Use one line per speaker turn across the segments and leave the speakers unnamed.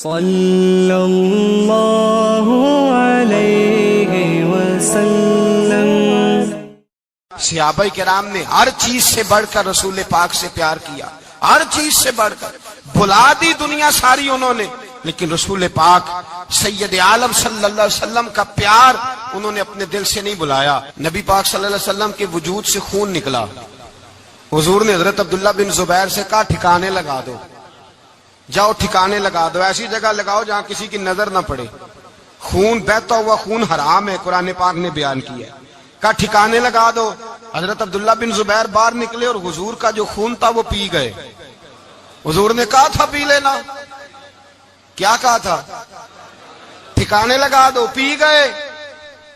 صلی اللہ علیہ وسلم۔
صحابہ کرام نے ہر چیز سے بڑھ کر رسول پاک سے پیار کیا، ہر چیز سے بڑھ کر بھلا دی دنیا ساری انہوں نے، لیکن رسول پاک سید عالم صلی اللہ علیہ وسلم کا پیار انہوں نے اپنے دل سے نہیں بلایا۔ نبی پاک صلی اللہ علیہ وسلم کے وجود سے خون نکلا، حضور نے حضرت عبداللہ بن زبیر سے کہا ٹھکانے لگا دو، جاؤ ٹھکانے لگا دو، ایسی جگہ لگاؤ جہاں کسی کی نظر نہ پڑے، خون بہتا ہوا خون حرام ہے، قرآن پاک نے بیان کیا ہے۔ کہا ٹھکانے لگا دو، حضرت عبداللہ بن زبیر باہر نکلے اور حضور کا جو خون تھا وہ پی گئے۔ حضور نے کہا تھا پی لینا، کیا کہا تھا؟ ٹھکانے لگا دو، پی گئے۔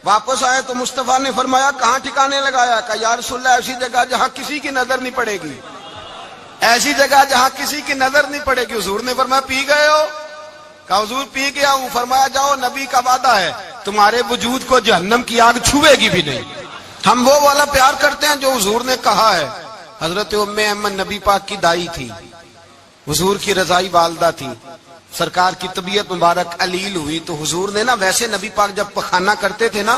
واپس آئے تو مصطفیٰ نے فرمایا کہاں ٹھکانے لگایا؟ کہا یا رسول اللہ ایسی جگہ جہاں کسی کی نظر نہیں پڑے گی، ایسی جگہ جہاں کسی کی نظر نہیں پڑے گی۔ حضور نے فرمایا پی گئے ہو؟ کہا حضور پی گیا ہوں۔ فرمایا جاؤ نبی کا وعدہ ہے تمہارے وجود کو جہنم کی آگ چھوے گی بھی نہیں۔ ہم وہ والا پیار کرتے ہیں جو حضور نے کہا ہے۔ حضرت ام ایمن نبی پاک کی دائی تھی، حضور کی رضائی والدہ تھی، سرکار کی طبیعت مبارک علیل ہوئی تو حضور نے نا، ویسے نبی پاک جب پخانہ کرتے تھے نا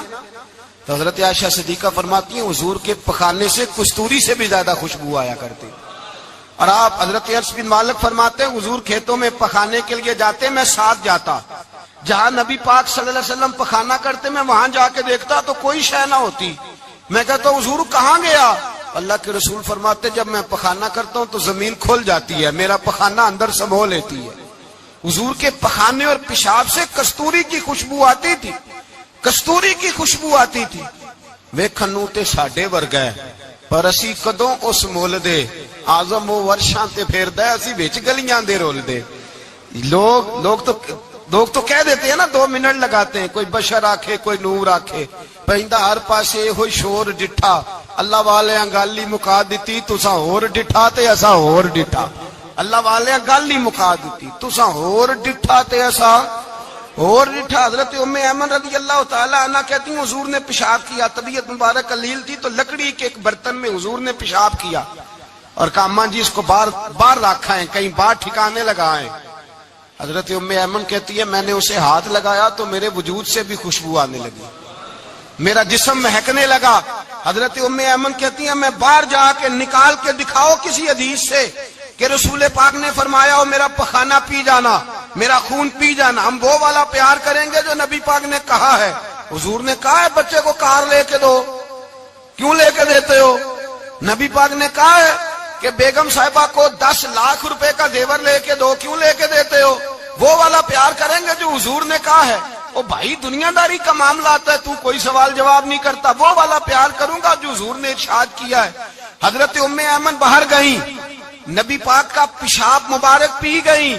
تو حضرت عائشہ صدیقہ فرماتی ہیں حضور کے پخانے سے کستوری سے بھی زیادہ خوشبو آیا کرتی۔ اور آپ حضرت انس بن مالک فرماتے ہیں حضور کھیتوں میں پخانے کے لیے جاتے، میں ساتھ جاتا، جہاں نبی پاک صلی اللہ علیہ وسلم پخانہ کرتے میں وہاں جا کے دیکھتا تو کوئی شے نہ ہوتی۔ میں کہتا حضور کہاں گیا؟ اللہ کے رسول فرماتے جب میں پخانہ کرتا ہوں تو زمین کھل جاتی ہے، میرا پخانہ اندر سمو لیتی ہے۔ حضور کے پخانے اور پیشاب سے کستوری کی خوشبو آتی تھی، کستوری کی خوشبو آتی تھی۔ ویکھنوں تے ساڈے ورگا ہے پر اسی کدوں اس مول دے، آزم وہ ورشاں تے پھیردا ہے اسی وچ گلیاں دے رول دے۔ لوگ تو کہہ دیتے ہیں نا 2 منٹ لگاتے ہیں، کوئی بشر آکھے کوئی نور آکھے، پیندا ہر پاسے ہوئی شور ڈٹھا، اللہ والے گل ہی مکا دتی تساں ہور ڈٹھا تے اساں ہور ڈٹھا، اللہ والے گل ہی مکا دتی تساں ہور ڈٹھا تے اساں اور ڈٹھا۔ حضرت ام ایمن رضی اللہ تعالی عنہ کہتی ہیں حضور نے پیشاب کیا، طبیعت مبارک علیل تھی تو لکڑی کے ایک برتن میں حضور نے پیشاب کیا اور کہا اماں جی اس کو باہر رکھا ہے، کہیں باہر ٹھکانے لگائیں۔ حضرت ام ایمن کہتی ہے میں نے اسے ہاتھ لگایا تو میرے وجود سے بھی خوشبو آنے لگی، میرا جسم مہکنے لگا۔ حضرت ام ایمن کہتی ہیں میں باہر جا کے نکال کے دکھاؤ کسی حدیث سے کہ رسول پاک نے فرمایا ہو میرا پخانہ پی جانا، میرا خون پی جانا۔ ہم وہ والا پیار کریں گے جو نبی پاک نے کہا ہے۔ حضور نے کہا ہے بچے کو کار لے کے دو، کیوں لے کے دیتے ہو؟ نبی پاک نے کہا ہے کہ بیگم صاحبہ کو 10 لاکھ روپے کا زیور لے کے دو، کیوں لے کے دیتے ہو؟ وہ والا پیار کریں گے جو حضور نے کہا ہے۔ او بھائی دنیا داری کا معاملہ آتا ہے تو کوئی سوال جواب نہیں کرتا، وہ والا پیار کروں گا جو حضور نے ارشاد کیا ہے۔ حضرت ام ایمن باہر گئیں، نبی پاک کا پیشاب مبارک پی گئیں،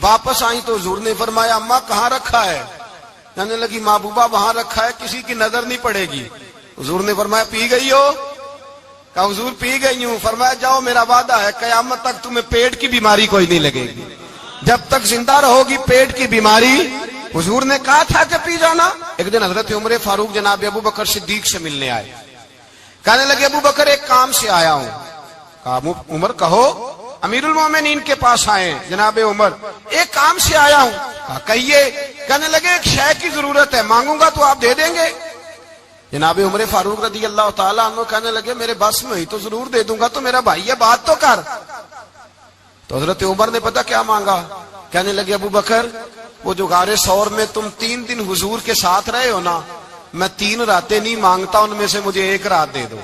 واپس آئیں تو حضور نے فرمایا اماں کہاں رکھا ہے؟ کہنے لگی محبوبہ وہاں رکھا ہے کسی کی نظر نہیں پڑے گی۔ حضور نے فرمایا پی گئی ہو؟ کہا حضور پی گئی ہوں۔ فرمایا جاؤ میرا وعدہ ہے قیامت تک تمہیں پیٹ کی بیماری کوئی نہیں لگے گی، جب تک زندہ رہو گی پیٹ کی بیماری۔ حضور نے کہا تھا کہ پی جانا۔ ایک دن حضرت عمر فاروق جناب ابو بکر صدیق سے ملنے آئے، کہنے لگے ابو بکر ایک کام سے آیا ہوں۔ کہا عمر کہو۔ امیر المومنین کے پاس آئے جناب عمر، ایک کام سے آیا ہوں۔ کہا کہیے۔ کہنے لگے ایک شے کی ضرورت ہے، مانگوں گا تو آپ دے دیں گے؟ جناب عمر فاروق رضی اللہ تعالیٰ عنہ کہنے لگے میرے بس میں ہوئی تو ضرور دے دوں گا، تو میرا بھائی ہے بات تو کر۔ تو حضرت عمر نے پتا کیا مانگا؟ کہنے لگے ابو بکر وہ جو غار ثور میں تم 3 دن حضور کے ساتھ رہے ہو نا، میں 3 راتیں نہیں مانگتا، ان میں سے مجھے 1 رات دے دو۔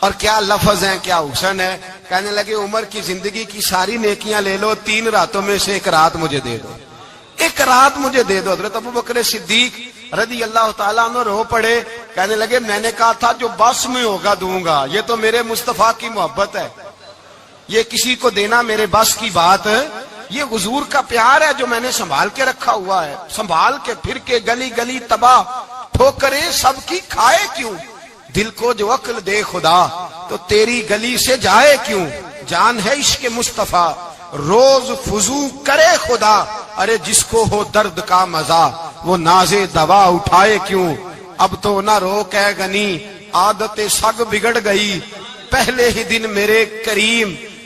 اور کیا لفظ ہیں، کیا حسن ہے۔ کہنے لگے عمر کی زندگی کی ساری نیکیاں لے لو، 3 راتوں میں سے 1 رات مجھے دے دو، 1 رات مجھے دے دو۔ حضرت ابو بکر صدیق رضی اللہ تعالیٰ عنہ رو پڑے، کہنے لگے میں نے کہا تھا جو بس میں ہوگا دوں گا، یہ تو میرے مصطفیٰ کی محبت ہے، یہ کسی کو دینا میرے بس کی بات ہے، یہ حضور کا پیار ہے جو میں نے سنبھال کے رکھا ہوا ہے، سنبھال کے پھر کے گلی گلی تباہ ٹھوکریں سب کی کھائے کیوں، دل کو جو عقل دے خدا تو تیری گلی سے جائے کیوں، جان ہے عشق مصطفیٰ روز فضو کرے خدا، ارے جس کو ہو درد کا مزہ وہ ناز دوا اٹھائے کیوں، اب تو نہ روک ہے غنی عادت سگ بگڑ گئی، پہلے ہی دن میرے کریم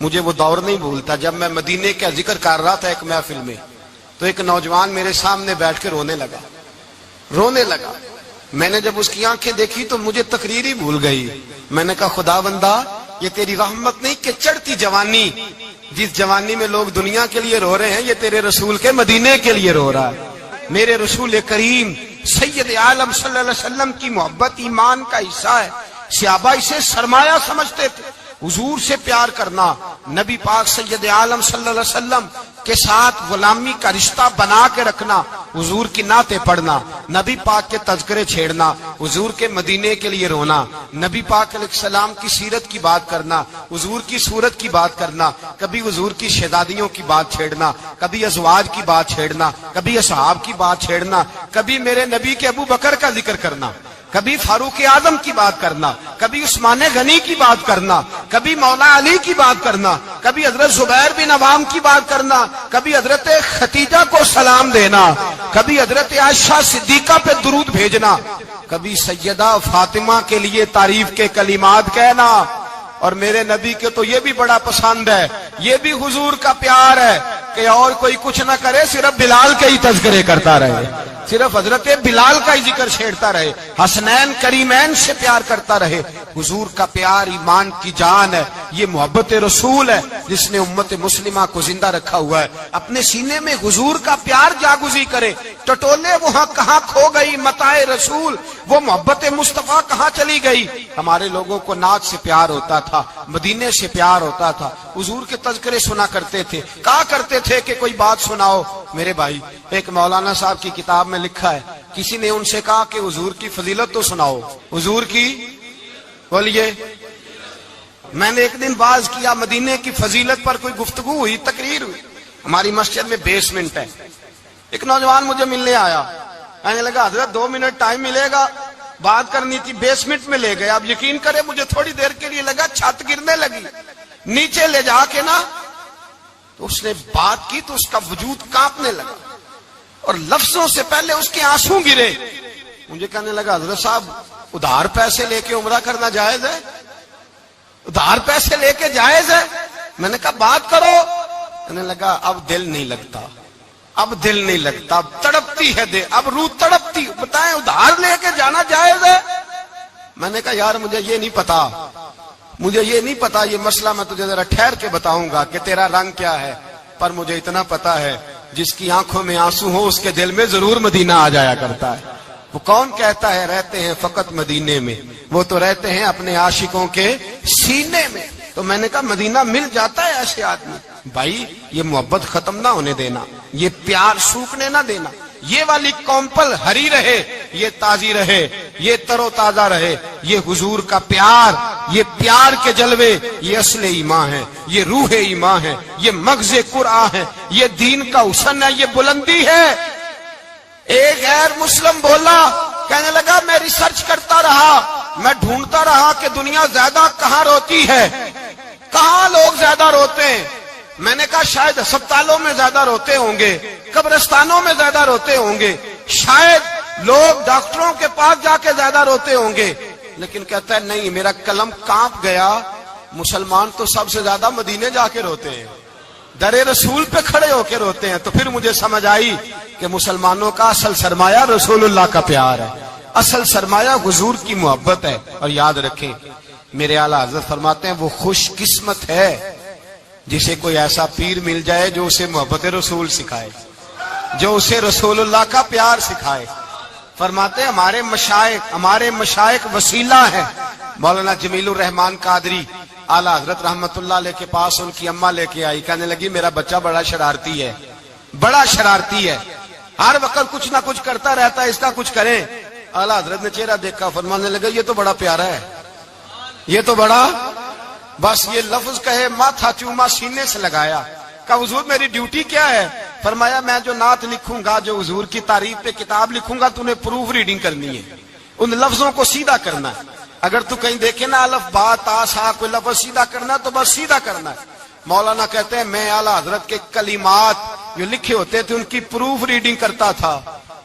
مجھے وہ دور نہیں بھولتا جب میں مدینے کا ذکر کر رہا تھا ایک محفل میں، تو ایک نوجوان میرے سامنے بیٹھ کے رونے لگا. میں نے جب اس کی آنکھیں دیکھی تو مجھے تقریر ہی بھول گئی. میں نے کہا خدا بندہ یہ تیری رحمت نہیں کہ چڑھتی جوانی، جس جوانی میں لوگ دنیا کے لیے رو رہے ہیں، یہ تیرے رسول کے مدینے کے لیے رو رہا ہے. میرے رسول کریم سید عالم صلی اللہ علیہ وسلم کی محبت ایمان کا حصہ ہے. صحابہ اسے سرمایہ سمجھتے تھے. حضور سے پیار کرنا، نبی پاک سید عالم صلی اللہ علیہ وسلم کے ساتھ غلامی کا رشتہ بنا کے رکھنا، حضور کی نعتیں پڑھنا، نبی پاک کے تذکرے چھیڑنا، حضور کے مدینے کے لیے رونا، نبی پاک علیہ السلام کی سیرت کی بات کرنا، حضور کی صورت کی بات کرنا، کبھی حضور کی شہزادیوں کی بات چھیڑنا، کبھی ازواج کی بات چھیڑنا، کبھی اصحاب کی بات چھیڑنا، کبھی میرے نبی کے ابو بکر کا ذکر کرنا، کبھی فاروق اعظم کی بات کرنا، کبھی عثمان غنی کی بات کرنا، کبھی مولا علی کی بات کرنا، کبھی حضرت زبیر بن عوام کی بات کرنا، کبھی حضرت خدیجہ کو سلام دینا، کبھی حضرت عائشہ صدیقہ پہ درود بھیجنا، کبھی سیدہ فاطمہ کے لیے تعریف کے کلمات کہنا. اور میرے نبی کے تو یہ بھی بڑا پسند ہے، یہ بھی حضور کا پیار ہے کہ اور کوئی کچھ نہ کرے، صرف بلال کے ہی تذکرے کرتا رہے، صرف حضرت بلال کا ہی ذکر چھیڑتا رہے، حسنین کریمین سے پیار کرتا رہے. حضور کا پیار ایمان کی جان ہے. یہ محبت رسول ہے جس نے امت مسلمہ کو زندہ رکھا ہوا ہے. اپنے سینے میں حضور کا پیار جاگزی کرے. ٹٹولے وہاں کہاں کھو گئی متاع رسول، وہ محبت مصطفیٰ کہاں چلی گئی. ہمارے لوگوں کو نعت سے پیار ہوتا تھا، مدینے سے پیار ہوتا تھا، حضور کے تذکرے سنا کرتے تھے. کہا کرتے تھے کہ کوئی بات سناؤ. میرے بھائی، ایک مولانا صاحب کی کتاب میں لکھا ہے، کسی نے ان سے کہا کہ حضور کی فضیلت تو سناؤ. حضور کی بولیے. میں نے ایک دن باز کیا، مدینے کی فضیلت پر کوئی گفتگو ہوئی، تقریر ہوئی. ہماری مسجد میں بیسمنٹ ہے. ایک نوجوان مجھے ملنے آیا، کہنے لگا حضرت 2 منٹ ٹائم ملے گا، بات کرنی تھی. بیسمنٹ میں لے گیا. اب یقین کرے مجھے تھوڑی دیر کے لیے لگا چھت گرنے لگی. نیچے لے جا کے نا تو اس نے بات کی تو اس کا وجود کانپنے لگا اور لفظوں سے پہلے اس کے آنسو گرے. مجھے کہنے لگا حضرت صاحب ادھار پیسے لے کے عمرہ کرنا جائز ہے؟ ادھار پیسے لے کے جائز ہے؟ میں نے کہا بات کرو. کہنے لگا اب دل نہیں لگتا، اب دل نہیں لگتا، اب تڑپتی ہے دل، اب روح تڑپتی. بتائیں ادھار لے کے جانا جائز ہے؟ میں نے کہا یار مجھے یہ نہیں پتا، یہ مسئلہ میں تجھے ذرا ٹھہر کے بتاؤں گا کہ تیرا رنگ کیا ہے. پر مجھے اتنا پتا ہے جس کی آنکھوں میں آنسو ہو اس کے دل میں ضرور مدینہ آ جایا کرتا ہے. وہ کون کہتا ہے رہتے ہیں فقط مدینے میں؟ وہ تو رہتے ہیں اپنے عاشقوں کے سینے میں. تو میں نے کہا مدینہ مل جاتا ہے ایسے آدمی. بھائی یہ محبت ختم نہ ہونے دینا، یہ پیار سوکھنے نہ دینا. یہ والی کومپل ہری رہے، یہ تازی رہے، یہ تر و تازہ رہے. یہ حضور کا پیار، یہ پیار کے جلوے، یہ اصل ایمان ہے، یہ روح ایمان ہے، یہ مغز قرآن ہے، یہ دین کا حسن ہے، یہ بلندی ہے. ایک غیر مسلم بولا، کہنے لگا میں ریسرچ کرتا رہا، میں ڈھونڈتا رہا کہ دنیا زیادہ کہاں روتی ہے، کہاں لوگ زیادہ روتے ہیں. میں نے کہا شاید ہسپتالوں میں زیادہ روتے ہوں گے، قبرستانوں میں زیادہ روتے ہوں گے، شاید لوگ ڈاکٹروں کے پاس جا کے زیادہ روتے ہوں گے. لیکن کہتا ہے نہیں، میرا قلم کانپ گیا. مسلمان تو سب سے زیادہ مدینے جا کے روتے ہیں، در رسول پہ کھڑے ہو کے روتے ہیں. تو پھر مجھے سمجھ آئی کہ مسلمانوں کا اصل سرمایہ رسول اللہ کا پیار ہے، اصل سرمایہ حضور کی محبت ہے. اور یاد رکھیں میرے اعلیٰ حضرت فرماتے ہیں وہ خوش قسمت ہے جسے کوئی ایسا پیر مل جائے جو اسے محبت رسول سکھائے، جو اسے رسول اللہ کا پیار سکھائے. فرماتے ہیں ہمارے مشائخ وسیلہ ہیں. مولانا جمیل الرحمان قادری اعلیٰ حضرت رحمت اللہ علیہ کے پاس ان کی اماں لے کے آئی. کہنے لگی میرا بچہ بڑا شرارتی ہے، ہر وقت کچھ نہ کچھ کرتا رہتا ہے، اس کا کچھ کریں. اعلیٰ حضرت نے چہرہ دیکھا، فرمانے لگا یہ تو بڑا پیارا ہے، یہ تو بڑا، بس یہ لفظ کہے ماتھا چوما سینے سے لگایا. کہا حضور میری ڈیوٹی کیا ہے؟ فرمایا میں جو نعت لکھوں گا، جو حضور کی تعریف پہ کتاب لکھوں گا، تو نے پروف ریڈنگ کرنی ہے، ان لفظوں کو سیدھا کرنا ہے. اگر تو کہیں دیکھے نا الف با تا سا کوئی لفظ سیدھا کرنا تو بس سیدھا کرنا ہے. مولانا کہتے ہیں میں اعلیٰ حضرت کے کلمات جو لکھے ہوتے تھے ان کی پروف ریڈنگ کرتا تھا.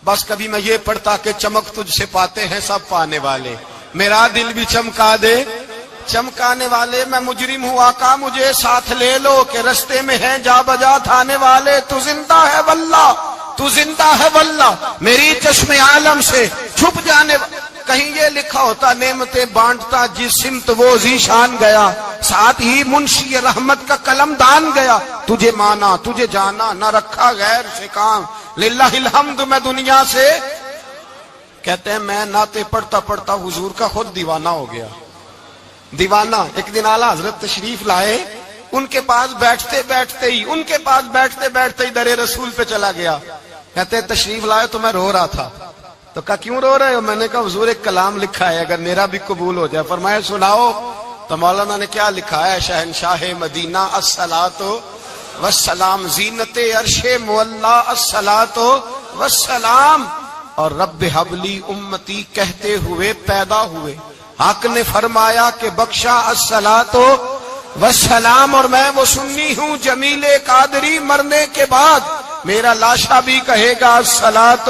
بس کبھی میں یہ پڑھتا کہ چمک تجھ سے پاتے ہیں سب پانے والے، میرا دل بھی چمکا دے چمکانے والے میں مجرم ہوں آقا مجھے ساتھ لے لو کہ رستے میں ہیں جا بجا تھانے والے تو زندہ ہے واللہ تو زندہ ہے واللہ میری چشم عالم سے چھپ جانے کہیں یہ لکھا ہوتا نعمتیں بانٹتا جس سمت وہ ذیشان گیا ساتھ ہی منشی رحمت کا قلم دان گیا تجھے مانا تجھے جانا نہ رکھا غیر سے کام للہ الحمد میں دنیا سے کہتے ہیں میں نعتیں پڑھتا پڑھتا حضور کا خود دیوانہ ہو گیا دیوانہ ایک دن اعلیٰ حضرت تشریف لائے ان کے پاس بیٹھتے بیٹھتے ہی در رسول پہ چلا گیا کہتے ہیں تشریف لائے تو میں رو رہا تھا تو کہا کیوں رو رہے ہو میں نے کہا حضور ایک کلام لکھا ہے اگر میرا بھی قبول ہو جائے فرمایا سناؤ تو مولانا نے کیا لکھا ہے شہنشاہ مدینہ الصلاۃ والسلام زینت عرش مولا الصلاۃ والسلام اور رب حبلی امتی کہتے ہوئے پیدا ہوئے حق نے فرمایا کہ بخشا الصلاۃ والسلام اور میں وہ سنی ہوں جمیل قادری مرنے کے بعد میرا لاشا بھی کہے گا الصلاۃ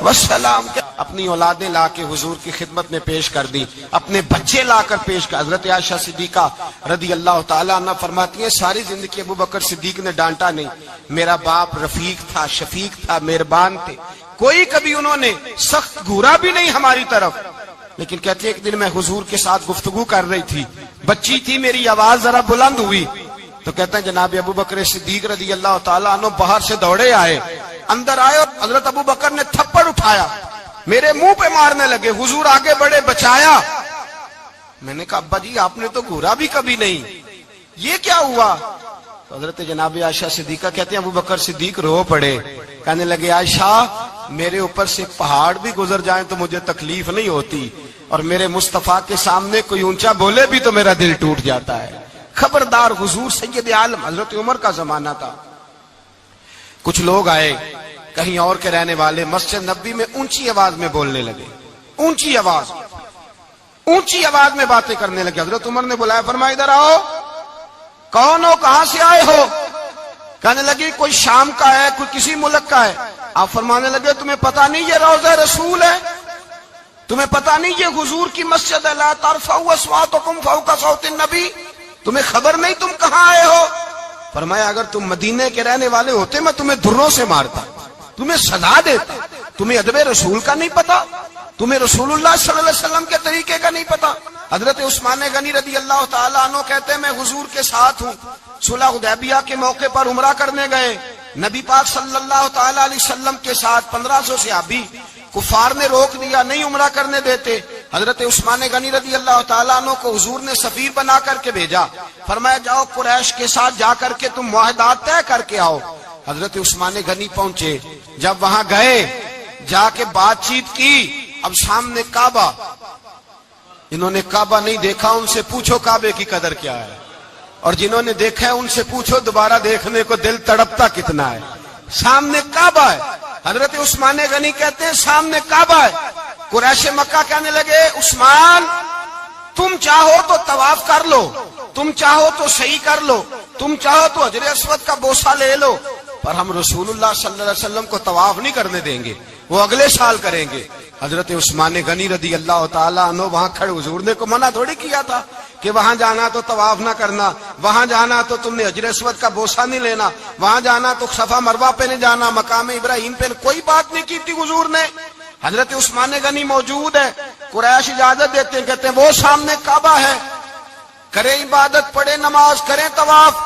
والسلام اپنی اولادیں لا کے حضور کی خدمت میں پیش کر دی اپنے بچے لا کر پیش کر حضرت عائشہ صدیقہ رضی اللہ تعالیٰ عنہ فرماتی ہیں ساری زندگی ابو بکر صدیق نے ڈانٹا نہیں میرا باپ رفیق تھا شفیق تھا مہربان تھے کوئی کبھی انہوں نے سخت گھورا بھی نہیں ہماری طرف لیکن کہتے ہیں ایک دن میں حضور کے ساتھ گفتگو کر رہی تھی بچی تھی میری آواز ذرا بلند ہوئی تو کہتے ہیں جناب ابو بکر صدیق رضی اللہ تعالیٰ عنہ باہر سے دوڑے آئے اندر آئے اور حضرت ابو بکر نے تھپڑ اٹھایا میرے منہ پہ مارنے لگے حضور آگے بڑھے بچایا میں نے کہا ابا جی آپ نے تو گھورا بھی کبھی نہیں یہ کیا ہوا تو حضرت جناب عائشہ صدیقہ کہتے ہیں ابو بکر صدیق رو پڑے کہنے لگے عائشہ میرے اوپر سے پہاڑ بھی گزر جائیں تو مجھے تکلیف نہیں ہوتی اور میرے مصطفیٰ کے سامنے کوئی اونچا بولے بھی تو میرا دل ٹوٹ جاتا ہے خبردار حضور سید عالم حضرت عمر کا زمانہ تھا کچھ لوگ آئے کہیں اور کے رہنے والے مسجد نبوی میں اونچی آواز میں بولنے لگے اونچی آواز میں باتیں کرنے لگے حضرت عمر نے بلایا فرمایا ادھر آؤ کون ہو کہاں سے آئے ہو کہنے لگے کوئی شام کا ہے کوئی کسی ملک کا ہے آپ فرمانے لگے تمہیں پتا نہیں یہ روضہ رسول ہے تمہیں پتا نہیں یہ حضور کی مسجد ہے لا ترفعوا اصواتکم فوق صوت النبی تمہیں خبر نہیں تم کہاں آئے ہو فرمایا اگر تم مدینے کے رہنے والے ہوتے میں تمہیں دھروں سے مارتا تمہیں سزا دیتا تمہیں ادب رسول کا نہیں پتا تمہیں رسول اللہ صلی اللہ علیہ وسلم کے طریقے کا نہیں پتا حضرت عثمان غنی رضی اللہ تعالیٰ عنہ کہتے ہیں میں حضور کے ساتھ ہوں صلح حدیبیہ کے موقع پر عمرہ کرنے گئے نبی پاک صلی اللہ تعالیٰ علیہ وسلم کے ساتھ 1500 صحابی کفار نے روک دیا نہیں عمرہ کرنے دیتے حضرت عثمان غنی رضی اللہ تعالیٰ عنہ کو حضور نے سفیر بنا کر کے بھیجا فرمایا جاؤ قریش کے ساتھ جا کر کے تم معاہدات طے کر کے آؤ حضرت عثمان غنی پہنچے جب وہاں گئے جا کے بات چیت کی اب سامنے کعبہ جنہوں نے کعبہ نہیں دیکھا ان سے پوچھو کعبے کی قدر کیا ہے اور جنہوں نے دیکھا ہے ان سے پوچھو دوبارہ دیکھنے کو دل تڑپتا کتنا ہے سامنے کعبہ ہے حضرت عثمان غنی کہتے ہیں سامنے کعبہ ہے قریش مکہ کہنے لگے عثمان تم چاہو تو طواف کر لو تم چاہو تو صحیح کر لو تم چاہو تو حجر اسود کا بوسہ لے لو پر ہم رسول اللہ صلی اللہ علیہ وسلم کو طواف نہیں کرنے دیں گے وہ اگلے سال کریں گے حضرت عثمان غنی رضی اللہ تعالیٰ عنہ وہاں کھڑے حضور نے کو منع تھوڑی کیا تھا کہ وہاں جانا تو طواف نہ کرنا وہاں جانا تو تم نے حجر اسود کا بوسہ نہیں لینا وہاں جانا تو صفا مروہ پہ نہیں جانا مقام ابراہیم پہ کوئی بات نہیں کی تھی حضور نے حضرت عثمان غنی موجود ہے قریش اجازت دیتے ہیں کہتے ہیں وہ سامنے کعبہ ہے کریں عبادت پڑھیں نماز کریں طواف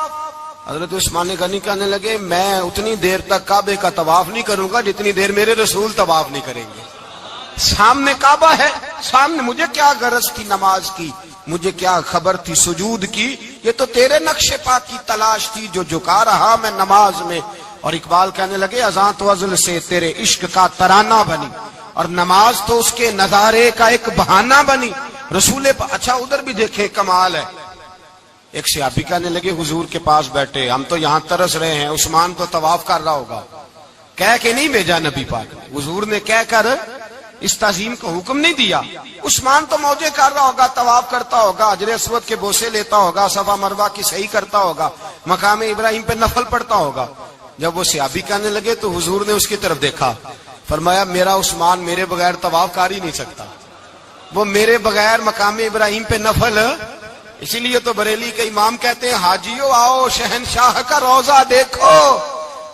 حضرت عثمان غنی کہنے لگے میں اتنی دیر تک کعبے کا طواف نہیں کروں گا جتنی دیر میرے رسول طواف نہیں کریں گے سامنے کعبہ ہے سامنے مجھے کیا غرض تھی نماز کی مجھے کیا خبر تھی سجود کی یہ تو تیرے نقش پاک کی تلاش تھی جو جھکا رہا میں نماز میں اور اقبال کہنے لگے اذان تو ازل سے تیرے عشق کا ترانہ بنی اور نماز تو اس کے نظارے کا ایک بہانہ بنی رسول اچھا ادھر بھی دیکھیں کمال ہے ایک صحابی کہنے لگے حضور کے پاس بیٹھے ہم تو یہاں ترس رہے ہیں عثمان تو طواف کر رہا ہوگا کہہ کے نہیں بھیجا نبی پاک حضور نے کہہ کر اس تعظیم کا حکم نہیں دیا عثمان تو موجے کر رہا ہوگا طواف کرتا ہوگا حجر اسود کے بوسے لیتا ہوگا صفا مروہ کی صحیح کرتا ہوگا مقام ابراہیم پہ نفل پڑھتا ہوگا جب وہ صحابی کہنے لگے تو حضور نے اس کی طرف دیکھا فرمایا میرا عثمان میرے بغیر طواف کر ہی نہیں سکتا وہ میرے بغیر مقام ابراہیم پہ نفل اسی لیے تو بریلی کے امام کہتے ہیں حاجیو آؤ شہنشاہ کا روزہ دیکھو،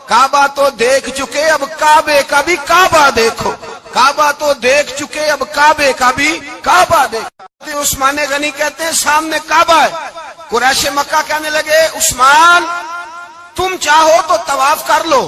کعبہ تو دیکھ چکے اب کعبے کا بھی کعبہ دیکھو، کعبہ تو دیکھ چکے اب کعبے کا بھی کعبہ دیکھو۔ عثمان غنی کہتے ہیں سامنے کعبہ ہے، قریش مکہ کہنے لگے عثمان تم چاہو تو طواف کر لو،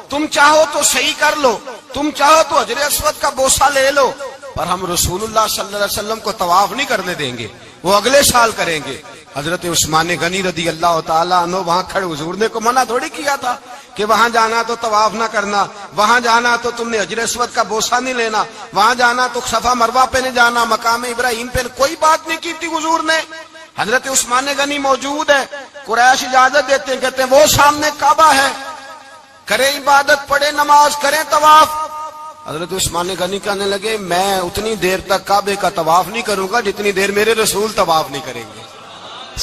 تم چاہو تو صحیح کر لو، تم چاہو تو حجر اسود کا بوسہ لے لو، پر ہم رسول اللہ صلی اللہ علیہ وسلم کو طواف نہیں کرنے دیں گے، وہ اگلے سال کریں گے۔ حضرت عثمان غنی رضی اللہ تعالیٰ عنہ وہاں کھڑے، حضور نے کو منع تھوڑی کیا تھا کہ وہاں جانا تو طواف نہ کرنا، وہاں جانا تو تم نے حجر اسود کا بوسہ نہیں لینا، وہاں جانا تو صفا مروہ پہ نہیں جانا، مقام ابراہیم پہ کوئی بات نہیں کی تھی حضور نے۔ حضرت عثمان غنی موجود ہے، قریش اجازت دیتے ہیں، کہتے ہیں وہ سامنے کعبہ ہے، کریں عبادت، پڑھے نماز، کریں طواف۔ حضرت عثمان غنی کہنے لگے میں اتنی دیر تک کعبے کا طواف نہیں کروں گا جتنی دیر میرے رسول طواف نہیں کریں گے۔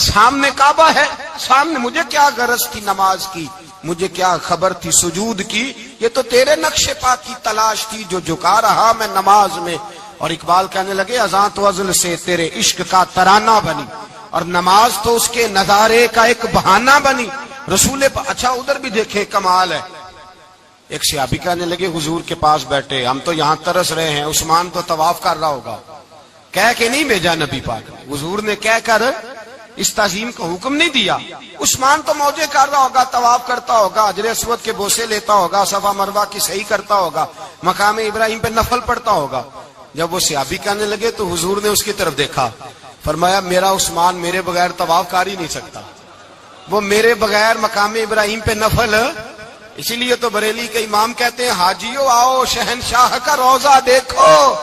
سامنے کعبہ ہے، سامنے، مجھے کیا غرض تھی نماز کی، مجھے کیا خبر تھی سجود کی، یہ تو تیرے نقش پا کی تلاش تھی جو جھکا رہا میں نماز میں۔ اور اقبال کہنے لگے اذان تو ازل سے تیرے عشق کا ترانہ بنی، اور نماز تو اس کے نظارے کا ایک بہانہ بنی۔ رسول اچھا ادھر بھی دیکھیں کمال ہے، ایک صحابی کہنے لگے حضور کے پاس بیٹھے ہم تو یہاں ترس رہے ہیں، عثمان تو طواف کر رہا ہوگا، کہہ کے نہیں بھیجا نبی پاک نے، حضور نے کہہ کر اس تعظیم کا حکم نہیں دیا، عثمان تو موجے کر رہا ہوگا، طواف کرتا ہوگا، حجر اسود کے بوسے لیتا ہوگا، صفا مروہ کی صحیح کرتا ہوگا، مقام ابراہیم پہ نفل پڑھتا ہوگا۔ جب وہ صحابی کہنے لگے تو حضور نے اس کی طرف دیکھا، فرمایا میرا عثمان میرے بغیر طواف کر ہی نہیں سکتا، وہ میرے بغیر مقام ابراہیم پہ نفل۔ اسی لیے تو بریلی کے امام کہتے ہیں حاجیو آؤ شہنشاہ کا روزہ دیکھو،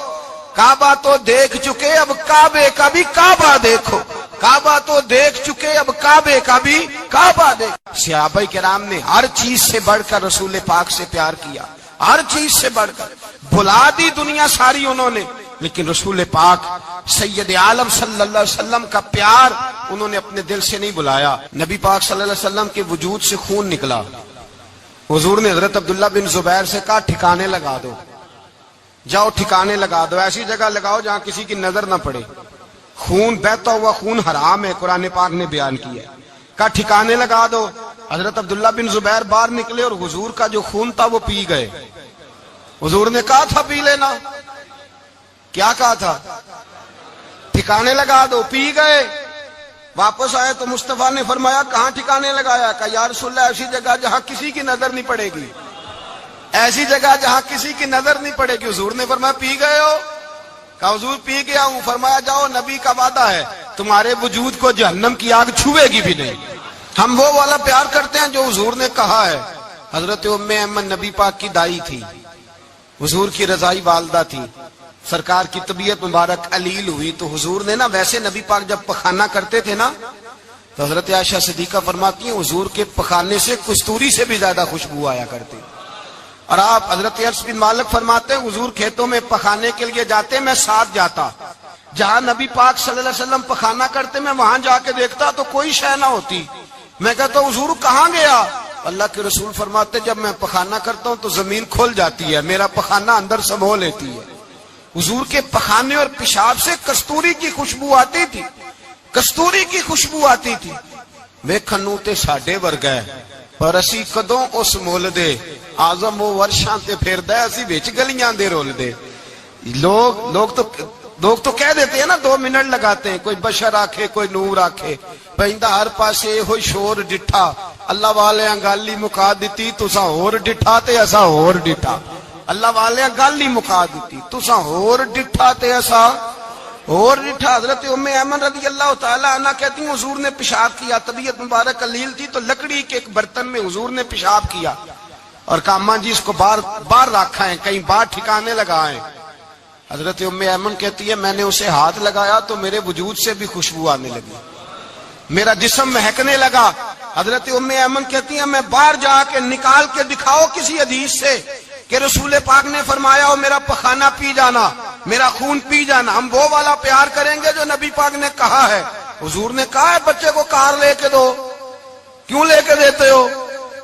کعبہ تو دیکھ چکے اب کعبے کا بھی کعبہ دیکھو، کعبہ تو دیکھ چکے اب کعبے کا بھی کعبہ دیکھو۔ صحابہ کرام نے ہر چیز سے بڑھ کر رسول پاک سے پیار کیا، ہر چیز سے بڑھ کر، بھلا دی دنیا ساری انہوں نے، لیکن رسول پاک سید عالم صلی اللہ علیہ وسلم کا پیار انہوں نے اپنے دل سے نہیں بلایا۔ نبی پاک صلی اللہ علیہ وسلم کے وجود سے خون نکلا، حضور نے حضرت عبداللہ بن زبیر سے کہا ٹھکانے لگا دو، جاؤ ٹھکانے لگا دو، ایسی جگہ لگاؤ جہاں کسی کی نظر نہ پڑے، خون بہتا ہوا خون حرام ہے، قرآن پاک نے بیان کیا ہے، کہا ٹھکانے لگا دو۔ حضرت عبداللہ بن زبیر باہر نکلے اور حضور کا جو خون تھا وہ پی گئے۔ حضور نے کہا تھا پی لینا، کیا کہا تھا؟ ٹھکانے لگا دو، پی گئے۔ واپس آئے تو مصطفیٰ نے فرمایا کہاں ٹھکانے لگایا؟ کہا یا رسول اللہ ایسی جگہ جہاں کسی کی نظر نہیں پڑے گی، ایسی جگہ جہاں کسی کی نظر نہیں پڑے گی۔ حضور نے فرمایا پی گئے ہو؟ کہا حضور پی گیا ہوں۔ فرمایا جاؤ نبی کا وعدہ ہے تمہارے وجود کو جہنم کی آگ چھوئے گی بھی نہیں۔ ہم وہ والا پیار کرتے ہیں جو حضور نے کہا ہے۔ حضرت ام ایمن نبی پاک کی دائی تھی، حضور کی رضائی والدہ تھی، سرکار کی طبیعت مبارک علیل ہوئی تو حضور نے نا، ویسے نبی پاک جب پخانہ کرتے تھے نا تو حضرت عائشہ صدیقہ فرماتی ہیں حضور کے پخانے سے کستوری سے بھی زیادہ خوشبو آیا کرتی۔ اور آپ حضرت انس بن مالک فرماتے ہیں حضور کھیتوں میں پخانے کے لیے جاتے میں ساتھ جاتا، جہاں نبی پاک صلی اللہ علیہ وسلم پخانہ کرتے میں وہاں جا کے دیکھتا تو کوئی شے نہ ہوتی، میں کہتا حضور کہاں گیا؟ اللہ کے رسول فرماتے جب میں پخانہ کرتا ہوں تو زمین کھل جاتی ہے، میرا پخانہ اندر سمو لیتی ہے۔ حضور کے پخانے اور پیشاب سے کستوری کی خوشبو آتی تھی، کستوری کی خوشبو آتی تھی۔ ویکھنوں تے ساڈے ورگا ہے پر اسی کدوں اس مول دے، آزم وہ ورشاں تے پھردا ہے اسی وچ گلیاں دے رول دے۔ لوگ تو کہہ دیتے ہیں نا 2 منٹ لگاتے ہیں، کوئی بشر آکھے کوئی نور آکھے، پیندا ہر پاسے ہوئی شور ڈٹھا، اللہ والے گل ہی مکا دتی تساں ہور ڈٹھا تے اساں ہور ڈٹھا، اللہ والے گل ہی مکا دیتی تساں ہور ڈٹھا تے اساں ہور ڈٹھا۔ حضرت ام ایمن رضی اللہ تعالی عنہ کہتی ہیں حضور نے پیشاب کیا، طبیعت مبارک علیل تھی تو لکڑی کے ایک برتن میں حضور نے پیشاب کیا اور کہا اماں جی اس کو باہر رکھا ہے، کہیں باہر ٹھکانے لگائیں۔ حضرت ام ایمن کہتی ہے میں نے اسے ہاتھ لگایا تو میرے وجود سے بھی خوشبو آنے لگی، میرا جسم مہکنے لگا۔ حضرت ام ایمن کہتی ہیں میں باہر جا کے نکال کے دکھاؤ کسی حدیث سے کہ رسول پاک نے فرمایا ہو میرا پخانہ پی جانا، میرا خون پی جانا، ہم وہ والا پیار کریں گے جو نبی پاک نے کہا ہے۔ حضور نے کہا ہے بچے کو کار لے کے دو، کیوں لے کے دیتے ہو؟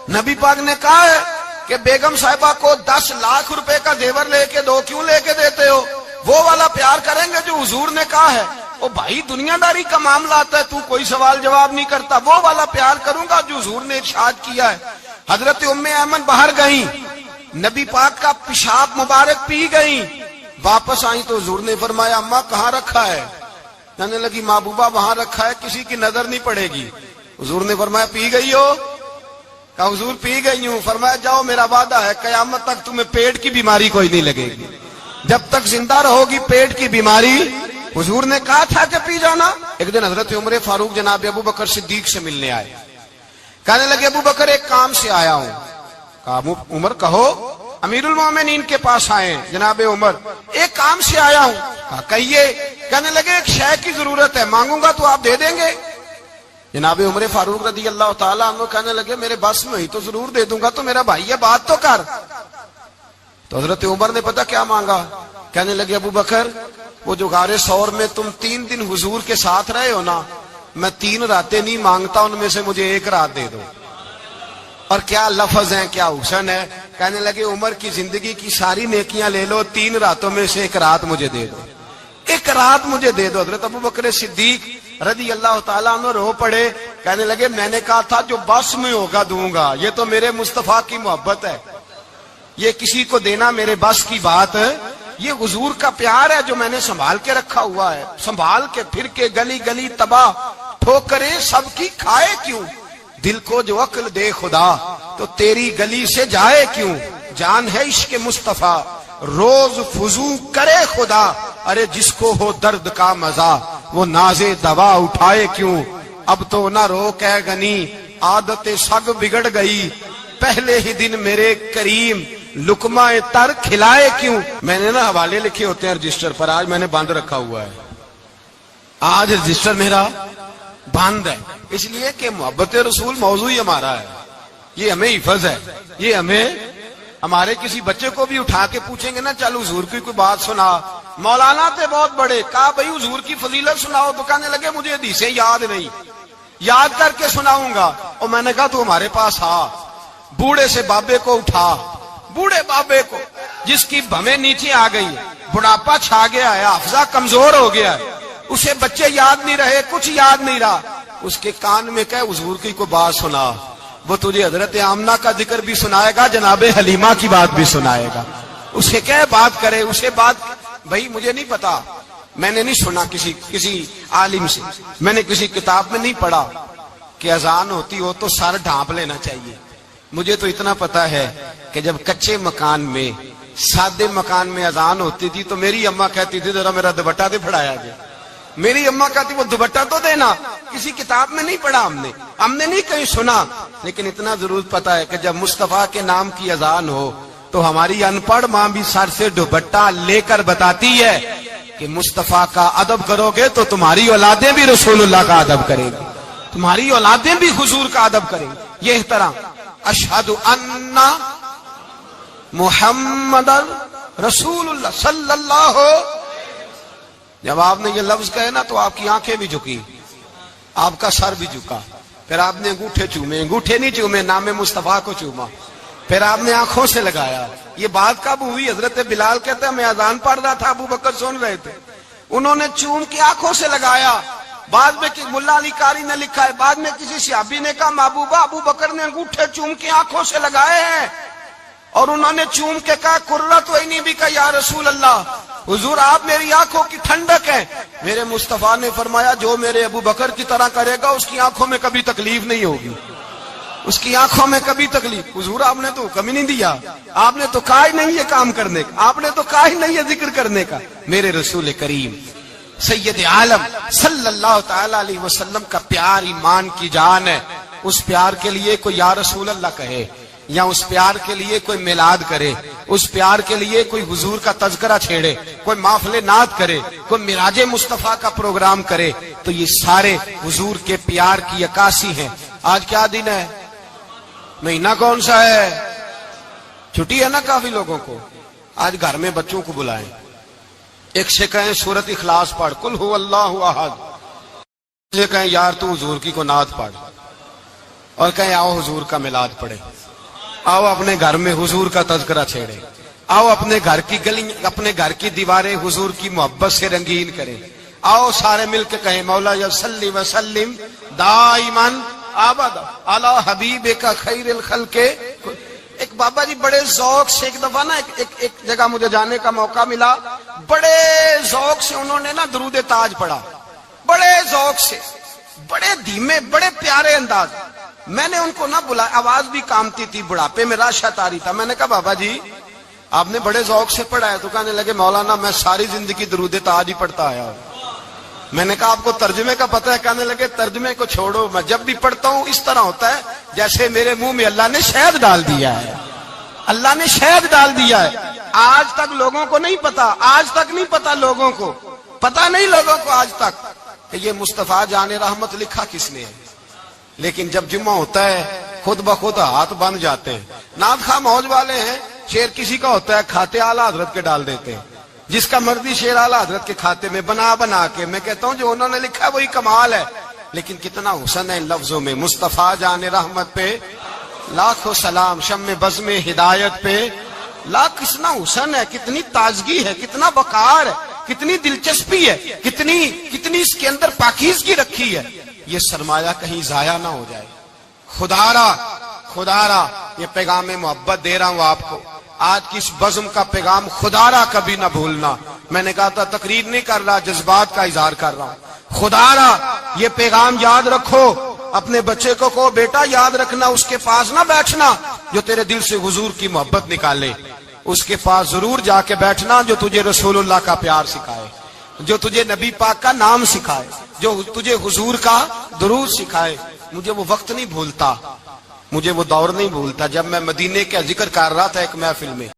نبی پاک نے کہا ہے کہ بیگم صاحبہ کو 10 لاکھ روپے کا زیور لے کے دو، کیوں لے کے دیتے ہو؟ وہ والا پیار کریں گے جو حضور نے کہا ہے۔ او بھائی دنیا داری کا معاملہ آتا ہے، تو کوئی سوال جواب نہیں کرتا، وہ والا پیار کروں گا جو حضور نے ارشاد کیا ہے۔ حضرت ام ایمن باہر گئیں، نبی پاک کا پیشاب مبارک پی گئیں، واپس آئیں تو حضور نے فرمایا اماں کہاں رکھا ہے؟ کہنے لگی محبوبہ وہاں رکھا ہے، کسی کی نظر نہیں پڑے گی۔ حضور نے فرمایا پی گئی ہو؟ کہا حضور پی گئی ہوں۔ فرمایا جاؤ میرا وعدہ ہے قیامت تک تمہیں پیٹ کی بیماری کوئی نہیں لگے گی، جب تک زندہ رہو گی پیٹ کی بیماری۔ حضور نے کہا تھا کہ پی جانا۔ ایک دن حضرت عمر فاروق جناب ابو بکر صدیق سے ملنے آئے، کہنے لگے ابو بکر ایک کام سے آیا ہوں۔ کہا عمر کہو۔ امیر المومنین کے پاس آئے جناب عمر، ایک کام سے آیا ہوں۔ کہا کہیے۔ کہنے لگے ایک شے کی ضرورت ہے، مانگوں گا تو آپ دے دیں گے؟ جناب عمر فاروق رضی اللہ تعالیٰ عنہ کہنے لگے میرے بس میں ہی تو ضرور دے دوں گا، تو میرا بھائی ہے بات تو کر۔ تو حضرت عمر نے پتہ کیا مانگا؟ کہنے لگے ابو بکر وہ جو غار ثور میں تم 3 دن حضور کے ساتھ رہے ہو نا، میں 3 راتیں نہیں مانگتا، ان میں سے مجھے ایک رات دے دو۔ اور کیا لفظ ہیں، کیا حسن ہے۔ کہنے لگے عمر کی زندگی کی ساری نیکیاں لے لو، 3 راتوں میں سے ایک رات مجھے دے دو، ایک رات مجھے دے دو۔ حضرت ابو بکر صدیق رضی اللہ تعالیٰ عنہ رو پڑے، کہنے لگے میں نے کہا تھا جو بس میں ہوگا دوں گا، یہ تو میرے مصطفیٰ کی محبت ہے، یہ کسی کو دینا میرے بس کی بات ہے، یہ حضور کا پیار ہے جو میں نے سنبھال کے رکھا ہوا ہے، سنبھال کے پھر کے گلی گلی تباہ ٹھوکرے سب کی کھائے کیوں، دل کو جو عقل دے خدا تو تیری گلی سے جائے کیوں، جان ہے عشق مصطفیٰ روز فضو کرے خدا، ارے جس کو ہو درد کا مزہ وہ نازے دوا اٹھائے کیوں، اب تو نہ روک ہے غنی عادت سگ بگڑ گئی، پہلے ہی دن میرے کریم لقمہ تر کھلائے کیوں۔ میں نے نا حوالے لکھے ہوتے ہیں رجسٹر پر، آج میں نے بند رکھا ہوا ہے، آج رجسٹر میرا بند ہے، اس لیے کہ محبت رسول موضوع ہی ہمارا ہے، یہ ہمیں حفظ ہے، یہ ہمیں ہمارے کسی بچے کو بھی اٹھا کے پوچھیں گے نا چل حضور کی کوئی بات سنا، مولانا تھے بہت بڑے، کہا بھائی حضور کی فضیلت سناؤ، تو کہنے لگے مجھے حدیثیں یاد نہیں، یاد کر کے سناؤں گا۔ اور میں نے کہا تو ہمارے پاس آ، بوڑھے سے بابے کو اٹھا، بوڑھے بابے کو جس کی بھویں نیچے آ گئی، بڑھاپا چھا گیا ہے، حافظہ کمزور ہو گیا ہے، اسے بچے یاد نہیں رہے، کچھ یاد نہیں رہا، اس کے کان میں کہے حضور کی کوئی بات سنا، وہ تجھے حضرت آمنہ کا ذکر بھی سنائے گا، جناب حلیمہ کی بات بھی سنائے گا، اسے کہے بات کرے، اسے بات۔ بھائی مجھے نہیں پتا، میں نے نہیں سنا کسی عالم سے، میں نے کسی کتاب میں نہیں پڑھا کہ اذان ہوتی ہو تو سر ڈھانپ لینا چاہیے، مجھے تو اتنا پتا ہے کہ جب کچے مکان میں سادے مکان میں اذان ہوتی تھی تو میری اماں کہتی تھی ذرا میرا دوپٹہ دے پھڑایا جائے، میری اماں کہتی وہ دوپٹہ تو دینا، کسی کتاب میں نہیں پڑھا ہم نے نہیں کہیں سنا، لیکن اتنا ضرور پتا ہے کہ جب مصطفیٰ کے نام کی اذان ہو تو ہماری ان پڑھ ماں بھی سر سے دوپٹہ لے کر بتاتی ہے کہ مصطفیٰ کا ادب کرو گے تو تمہاری اولادیں بھی رسول اللہ کا ادب کریں گی، تمہاری اولادیں بھی حضور کا ادب کریں گی۔ یہ احترام، اشہد ان محمد رسول اللہ صلی اللہ، جب آپ نے یہ لفظ کہے نا تو آپ کی آنکھیں بھی جھکی، آپ کا سر بھی جھکا، پھر آپ نے انگوٹھے چومے، انگوٹھے نہیں چومے، نام مصطفیٰ کو چوما، پھر آپ نے آنکھوں سے لگایا۔ یہ بات کب ہوئی؟ حضرت بلال کہتے ہیں میں اذان پڑھ رہا تھا، ابو بکر سن رہے تھے، انہوں نے چوم کے آنکھوں سے لگایا۔ بعد میں ملا علی قاری نے لکھا ہے، بعد میں کسی صحابی نے کہا محبوبہ ابو بکر نے انگوٹھے چوم کے آنکھوں سے لگائے ہیں، اور انہوں نے چوم کے کہا قرۃ عینی بک یا رسول اللہ، حضور آپ میری آنکھوں کی ٹھنڈک ہے۔ میرے مصطفیٰ نے فرمایا جو میرے ابو بکر کی طرح کرے گا اس کی آنکھوں میں کبھی تکلیف نہیں ہوگی، اس کی آنکھوں میں کبھی تکلیف۔ حضور آپ نے تو حکم ہی نہیں دیا، آپ نے تو کہا ہی نہیں یہ کام کرنے کا، آپ نے تو کہا ہی نہیں یہ ذکر کرنے کا۔ میرے رسول کریم سید عالم صلی اللہ تعالی علیہ وسلم کا پیار ایمان کی جان ہے، اس پیار کے لیے کوئی یا رسول اللہ کہے، یا اس پیار کے لیے کوئی میلاد کرے، اس پیار کے لیے کوئی حضور کا تذکرہ چھیڑے، کوئی محفل نعت کرے، کوئی معراج مصطفیٰ کا پروگرام کرے، تو یہ سارے حضور کے پیار کی عکاسی ہیں۔ آج کیا دن ہے؟ مہینہ کون سا ہے؟ چھٹی ہے نا کافی لوگوں کو، آج گھر میں بچوں کو بلائیں، ایک سے کہیں سورۃ اخلاص پڑھ، قل هو اللہ احد، سے کہیں یار تو حضور کی کو نعت پڑھ، اور کہیں آؤ حضور کا میلاد پڑھے، آؤ اپنے گھر میں حضور کا تذکرہ چھیڑے، آؤ اپنے گھر کی گلی، اپنے گھر کی دیواریں حضور کی محبت سے رنگین کریں، آؤ سارے مل کے کہیں مولا یا صلی وسلم دائمن آباد علی حبیبک خیر الخلق. ایک بابا جی بڑے ذوق سے ایک دفعہ نا ایک جگہ مجھے جانے کا موقع ملا. بڑے ذوق سے انہوں نے نا درود تاج پڑھا, بڑے ذوق سے, بڑے دھیمے, بڑے پیارے انداز. میں نے ان کو نہ بلایا, آواز بھی کامتی تھی, بڑھاپے میں راشت آ رہی تھا. میں نے کہا بابا جی آپ نے بڑے ذوق سے پڑھا ہے. تو کہنے لگے مولانا میں ساری زندگی درود تاج ہی پڑھتا آیا ہوں. میں نے کہا آپ کو ترجمے کا پتہ ہے؟ کہنے لگے ترجمے کو چھوڑو, میں جب بھی پڑھتا ہوں اس طرح ہوتا ہے جیسے میرے منہ میں اللہ نے شہد ڈال دیا ہے. اللہ نے شہد ڈال دیا ہے. آج تک لوگوں کو نہیں پتا, آج تک نہیں پتا لوگوں کو, پتا نہیں لوگوں کو آج تک کہ یہ مصطفیٰ جان رحمت لکھا کس نے ہے. لیکن جب جمعہ ہوتا ہے خود بخود ہاتھ بن جاتے ہیں. نعت خواہ موج والے ہیں, شعر کسی کا ہوتا ہے کھاتے اعلیٰ حضرت کے ڈال دیتے ہیں. جس کا مرضی شعر اعلیٰ حضرت کے کھاتے میں بنا کے. میں کہتا ہوں جو انہوں نے لکھا ہے وہی کمال ہے. لیکن کتنا حسن ہے ان لفظوں میں. مصطفیٰ جان رحمت پہ لاکھوں سلام, شم بزم ہدایت پہ لاکھ. کتنا حسن ہے, کتنی تازگی ہے, کتنا وقار ہے, کتنی دلچسپی ہے, کتنی اس کے اندر پاکیزگی رکھی ہے. یہ سرمایہ کہیں ضائع نہ ہو جائے. خدا را یہ پیغام محبت دے رہا ہوں آپ کو. آج کی اس بزم کا پیغام خدا را کبھی نہ بھولنا. میں نے کہا تھا تقریر نہیں کر رہا, جذبات کا اظہار کر رہا ہوں. خدا را یہ پیغام یاد رکھو. اپنے بچے کو کہو بیٹا یاد رکھنا, اس کے پاس نہ بیٹھنا جو تیرے دل سے حضور کی محبت نکالے. اس کے پاس ضرور جا کے بیٹھنا جو تجھے رسول اللہ کا پیار سکھائے, جو تجھے نبی پاک کا نام سکھائے, جو تجھے حضور کا درود سکھائے. مجھے وہ وقت نہیں بھولتا, مجھے وہ دور نہیں بھولتا جب میں مدینے کا ذکر کر رہا تھا ایک محفل میں.